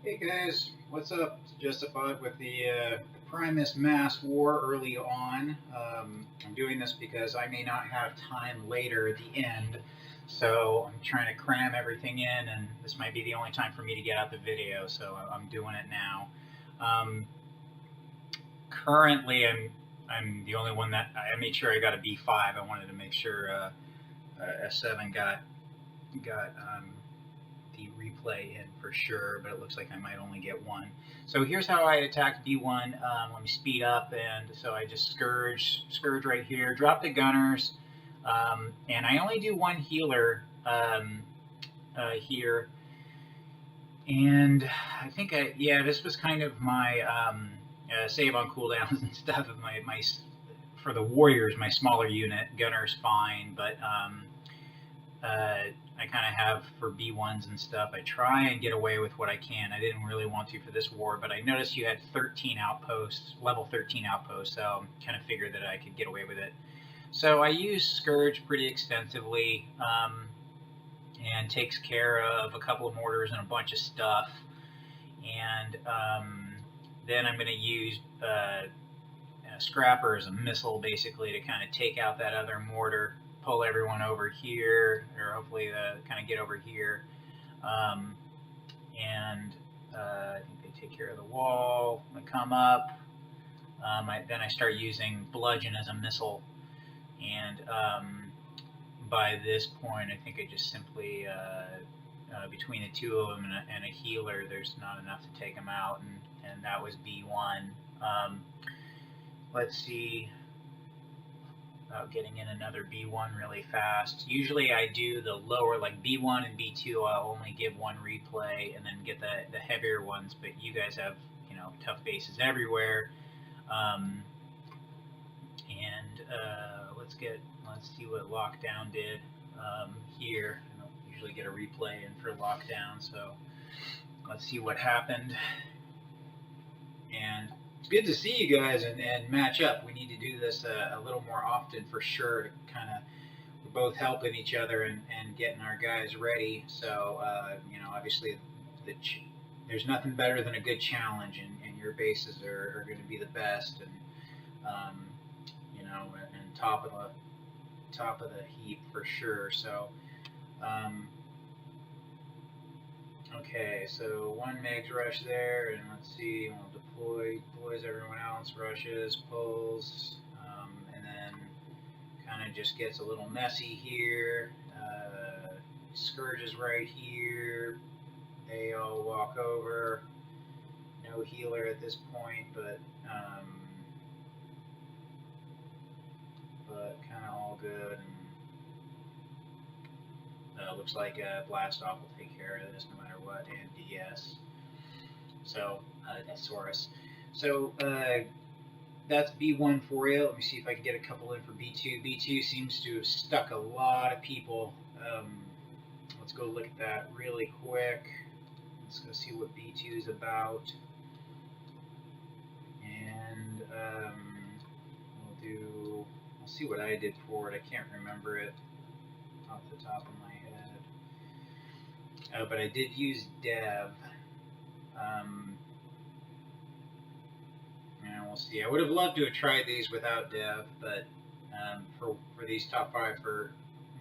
Hey guys, what's up? It's Justified with the Primus Mass War early on. I'm doing this because I may not have time later at the end, so I'm trying to cram everything in, and this might be the only time for me to get out the video, so I'm doing it now. Um, Currently, I'm the only one that I made sure I got a B5. I wanted to make sure S7 got the replay in for sure, but it looks like I might only get one. So here's how I attacked B1. Let me speed up, and so I just scourge right here, drop the gunners, and I only do one healer here. And I think this was kind of my save on cooldowns and stuff. Of my for the warriors, my smaller unit gunner's fine, but I kind of have for B1s and stuff. I try and get away with what I can. I didn't really want to for this war, but I noticed you had 13 outposts, level 13 outposts, so I kind of figured that I could get away with it. So I use Scourge pretty extensively, and takes care of a couple of mortars and a bunch of stuff. And then I'm going to use Scrapper as a missile, basically, to kind of take out that other mortar, pull everyone over here, or hopefully kind of get over here. And I think they take care of the wall. I come up. Then I start using Bludgeon as a missile. And by this point, I think I just simply, between the two of them and a healer, there's not enough to take them out. And that was B1. Let's see about getting in another B1 really fast. Usually I do the lower, like B1 and B2, I'll only give one replay and then get the heavier ones, but you guys have, tough bases everywhere. Let's see what Lockdown did here. I don't usually get a replay in for Lockdown, so let's see what happened. And it's good to see you guys and match up. We need to do this a little more often for sure, to kind of, we're both helping each other and getting our guys ready. So, obviously there's nothing better than a good challenge, and your bases are going to be the best, and top of the heap for sure. So okay, so one Meg's rush there, and let's see, we'll deploys everyone else, rushes, pulls, and then kind of just gets a little messy here. Scourges right here. They all walk over. No healer at this point, but kind of all good. And looks like Blast Off will take care of this no matter what, and DS. So Desaurus. So that's B1 for you. Let me see if I can get a couple in for B2. B2 seems to have stuck a lot of people. Let's go look at that really quick. Let's go see what B2 is about. And we'll see what I did for it. I can't remember it off the top of my head. But I did use Dev. And we'll see. I would have loved to have tried these without Dev, but for these top 5 for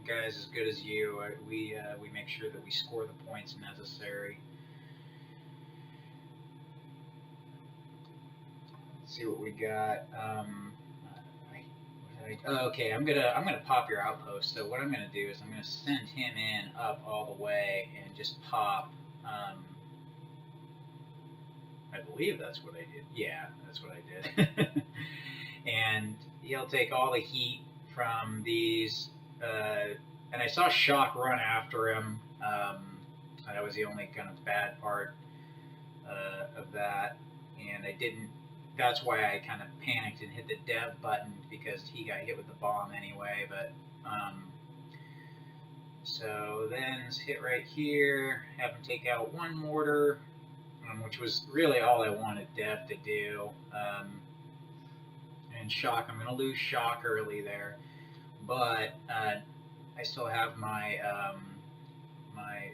guys as good as you, we make sure that we score the points necessary. Let's see what we got. Okay, I'm gonna pop your outpost. So what I'm gonna do is I'm gonna send him in up all the way and just pop. I believe that's what I did. Yeah, that's what I did. And he'll take all the heat from these. And I saw Shock run after him. That was the only kind of bad part of that, and I didn't. That's why I kind of panicked and hit the Dev button, because he got hit with the bomb anyway. But so then hit right here, have him take out one mortar, which was really all I wanted Dev to do. And Shock, I'm going to lose Shock early there, but I still have my my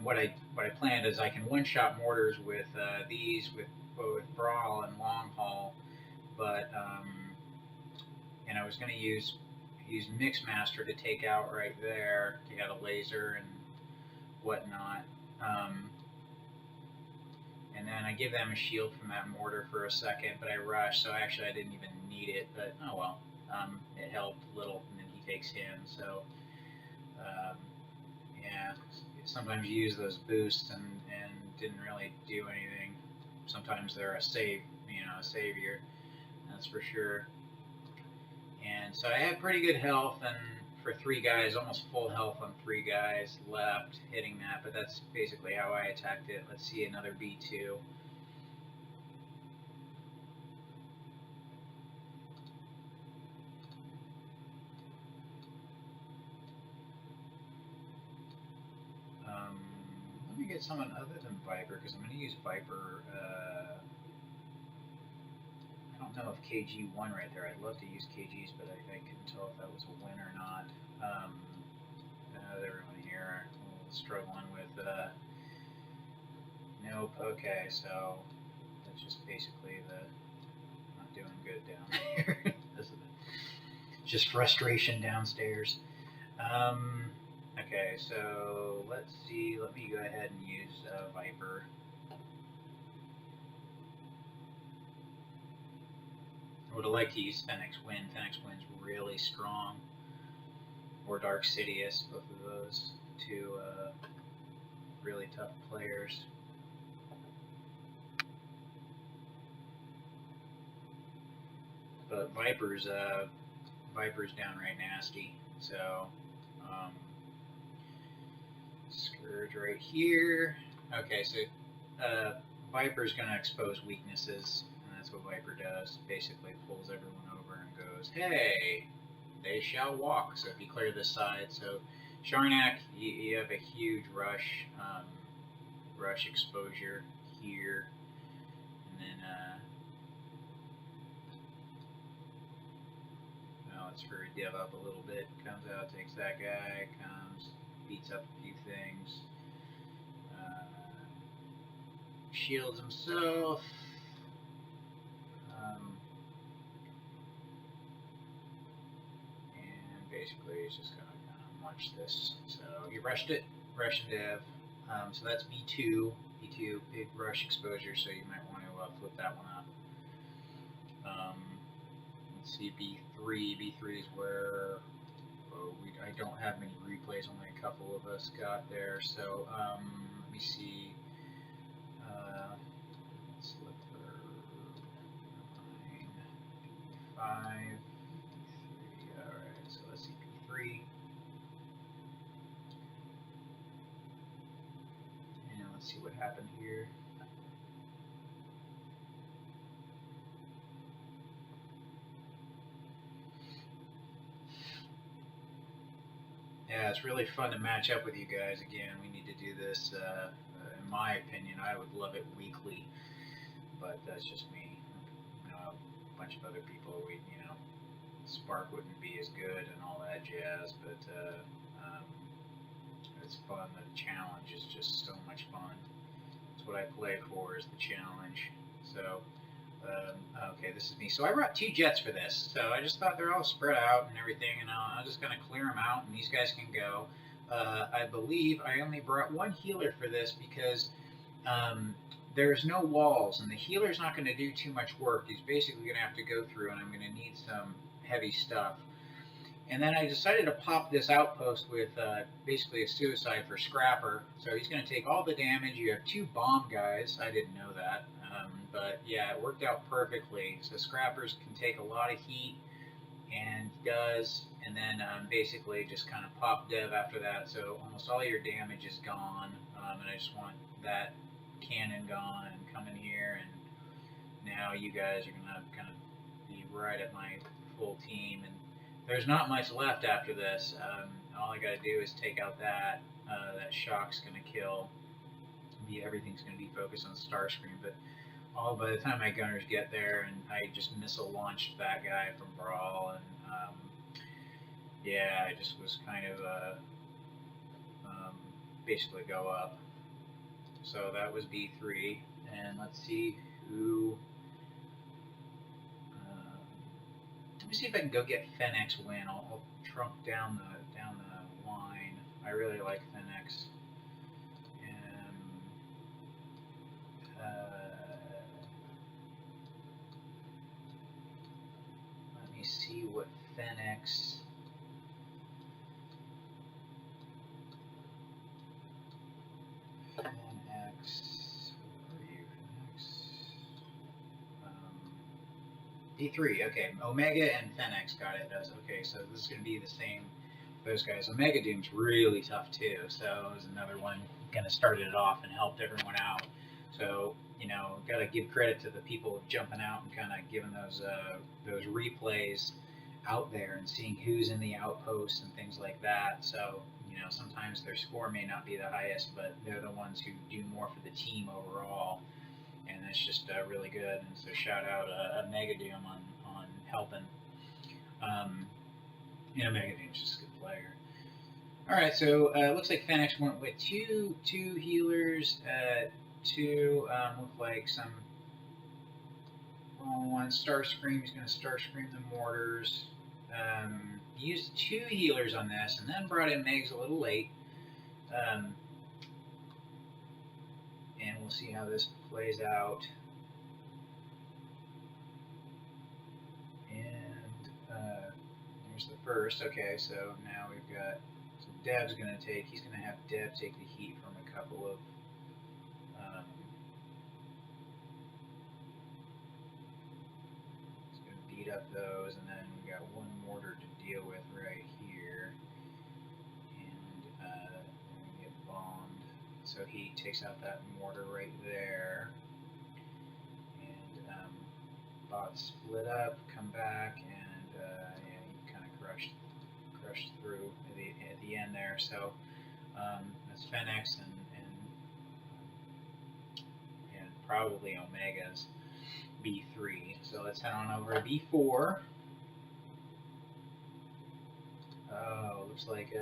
and what I planned is I can one-shot mortars with these with both Brawl and Long Haul, but and I was going to use Mixmaster to take out right there, take out a laser and whatnot. And then I give them a shield from that mortar for a second, but I rush, so actually I didn't even need it, but oh well. It helped a little, and then he takes him, so yeah, sometimes you use those boosts and didn't really do anything. Sometimes they're a savior, that's for sure. And so I had pretty good health, and for 3 guys, almost full health on 3 guys left hitting that, but that's basically how I attacked it. Let's see another B2. Let me get someone other than Viper, because I'm going to use Viper. I don't know if KG won right there. I'd love to use KGs, but I couldn't tell if that was a win or not. Everyone here struggling with nope. Okay, so that's just basically not doing good down there. This is just frustration downstairs. Okay, so let's see. Let me go ahead and use Viper. I would have liked to use Fenix Wind. Fenix Wind's really strong. Or Dark Sidious, both of those 2 really tough players. But Viper's downright nasty. So Scourge right here. Okay, so Viper's gonna expose weaknesses. That's what Viper does. Basically pulls everyone over and goes, hey, they shall walk. So if you clear this side, so Sharnak, you have a huge rush exposure here, and then well, let's hurry Dev up a little bit. Comes out, takes that guy, comes, beats up a few things, shields himself. Basically, he's just going to kind of munch this. So he rushed it, rush and Dev. So that's B2, big rush exposure, so you might want to flip that one up. Let's see, B3. B3 is where I don't have many replays, only a couple of us got there. So let me see. Let's look for 9, 5. And let's see what happened here. Yeah, it's really fun to match up with you guys again. We need to do this, in my opinion. I would love it weekly, but that's just me. A bunch of other people, Spark wouldn't be as good and all that jazz, but it's fun. The challenge is just so much fun. That's what I play for, is the challenge. So, okay, this is me. So I brought 2 jets for this. So I just thought they're all spread out and everything, and I'm just going to clear them out, and these guys can go. I believe I only brought 1 healer for this because there's no walls, and the healer's not going to do too much work. He's basically going to have to go through, and I'm going to need some heavy stuff. And then I decided to pop this outpost with basically a suicide for Scrapper. So he's going to take all the damage. You have 2 bomb guys. I didn't know that. But yeah, it worked out perfectly. So Scrappers can take a lot of heat, and does. And then basically just kind of pop Dev after that. So almost all your damage is gone. And I just want that cannon gone and come in here. And now you guys are going to kind of be right at my full team. And there's not much left after this. All I got to do is take out that. That shock's going to kill. Everything's going to be focused on Starscream. But by the time my gunners get there, and I just missile launched that guy from Brawl, and yeah, I just was kind of basically go up. So that was B3. And let's see who. Let me see if I can go get Fenix win. I'll trunk down the line. I really like Fenix. And let me see what Fenix. D3, okay. Omega and Fenix got it. Okay, so this is going to be the same for those guys. Omega Doom's really tough too, so it was another one kind of started it off and helped everyone out. So, you know, got to give credit to the people jumping out and kind of giving those replays out there and seeing who's in the outposts and things like that. So, you know, sometimes their score may not be the highest, but they're the ones who do more for the team overall. And that's just really good. And so shout out Omega Doom on helping. You know, Omega Doom's just a good player. All right, so it looks like Fenix went with two healers, two look like some. One Starscream. He's going to Starscream the mortars. Used two healers on this, and then brought in Megs a little late. And we'll see how this plays out. And there's the first. Okay, so now we've got. So Deb's going to take. He's going to have Deb take the heat from a couple of. He's going to beat up those, and then we've got one mortar to deal with right here. And we get bombed. So he takes out that mortar right there, and bots split up, come back, and yeah, he kind of crushed through at the end there. So that's Fenix and probably Omega's B3. So let's head on over to B4. Oh, looks like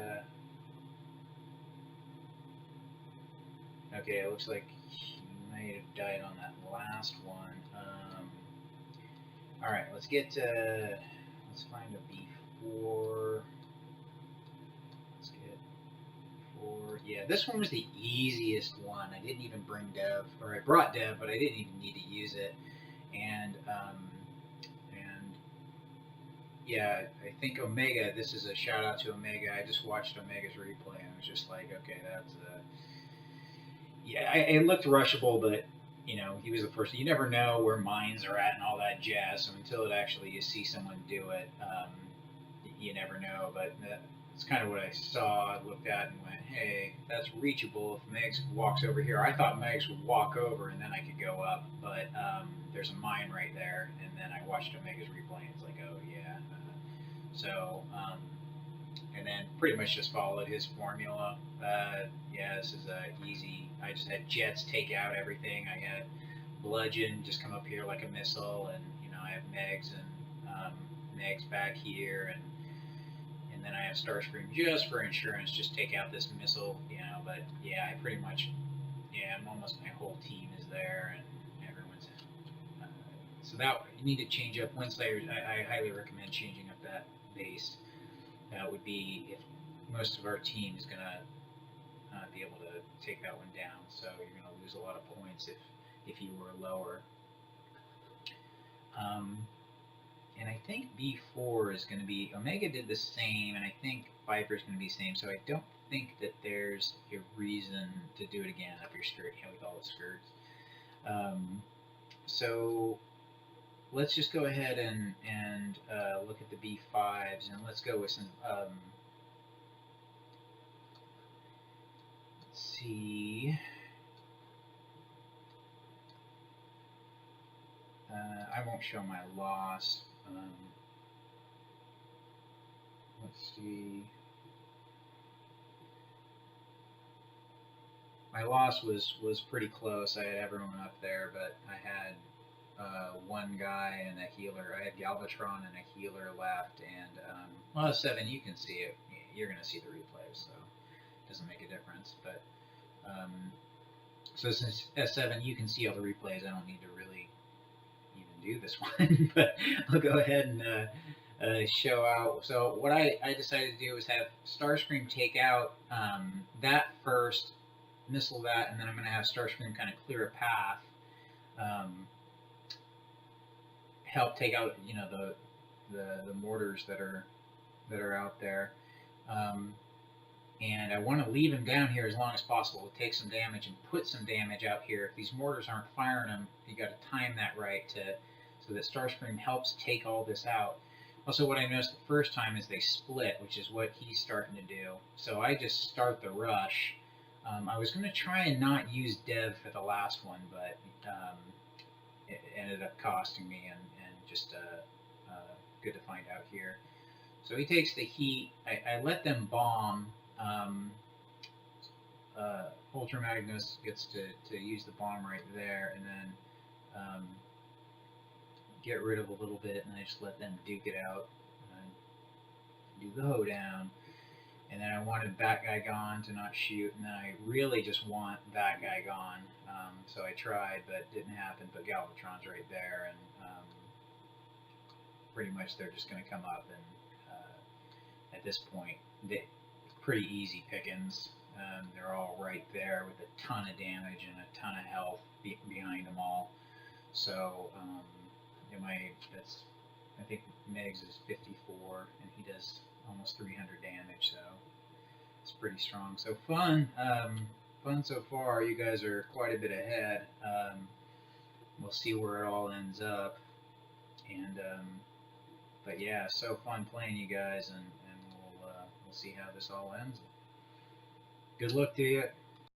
okay, it looks like he might have died on that last one. All right, let's find a B4. Let's get B4. Yeah, this one was the easiest one. I didn't even bring Dev, or I brought Dev, but I didn't even need to use it. And yeah, I think Omega. This is a shout out to Omega. I just watched Omega's replay, and I was just like, okay, that's yeah, it looked rushable, but you know, he was the first. You never know where mines are at and all that jazz. So until it actually you see someone do it, you never know. But that's kind of what I saw, looked at, and went, "Hey, that's reachable." If Megs walks over here, I thought Megs would walk over and then I could go up, but there's a mine right there. And then I watched Omega's replay, and it's like, oh yeah. So. And then pretty much just followed his formula. Yeah, this is easy. I just had Jets take out everything. I had Bludgeon just come up here like a missile, and you know I have Megs and Megs back here, and then I have Starscream just for insurance, just take out this missile, you know. But yeah, I pretty much almost my whole team is there, and everyone's. So that you need to change up Windslayers. I highly recommend changing up that base. That would be if most of our team is going to be able to take that one down. So you're going to lose a lot of points if you were lower. And I think B4 is going to be, Omega did the same, and I think Viper is going to be the same. So I don't think that there's a reason to do it again up your skirt, you know, with all the skirts. So let's just go ahead and look at the B5s, and let's go with some, let's see, I won't show my loss, let's see, my loss was pretty close. I had everyone up there, but I had one guy and a healer. I had Galvatron and a healer left, and well, 7, you can see it. You're going to see the replays, so it doesn't make a difference. But So since S7, you can see all the replays. I don't need to really even do this one, but I'll go ahead and show out. So what I decided to do was have Starscream take out that first, missile that, and then I'm going to have Starscream kind of clear a path, help take out the mortars that are out there. And I want to leave him down here as long as possible to take some damage and put some damage out here. If these mortars aren't firing them, you got to time that right so that Starscream helps take all this out. Also, what I noticed the first time is they split, which is what he's starting to do. So I just start the rush. I was going to try and not use Dev for the last one, but it ended up costing me, and just good to find out here. So he takes the heat. I let them bomb. Ultra Magnus gets to use the bomb right there, and then get rid of a little bit, and I just let them duke it out and do the hoedown. And then I wanted that guy gone to not shoot, and then I really just want that guy gone. So I tried, but it didn't happen. But Galvatron's right there, and pretty much they're just going to come up, and at this point, pretty easy pickings. They're all right there with a ton of damage and a ton of health behind them all. So I think Meg's is 54, and he does almost 300 damage. So it's pretty strong. So fun so far. You guys are quite a bit ahead. We'll see where it all ends up. And but yeah, so fun playing you guys, and we'll see how this all ends. Good luck to you.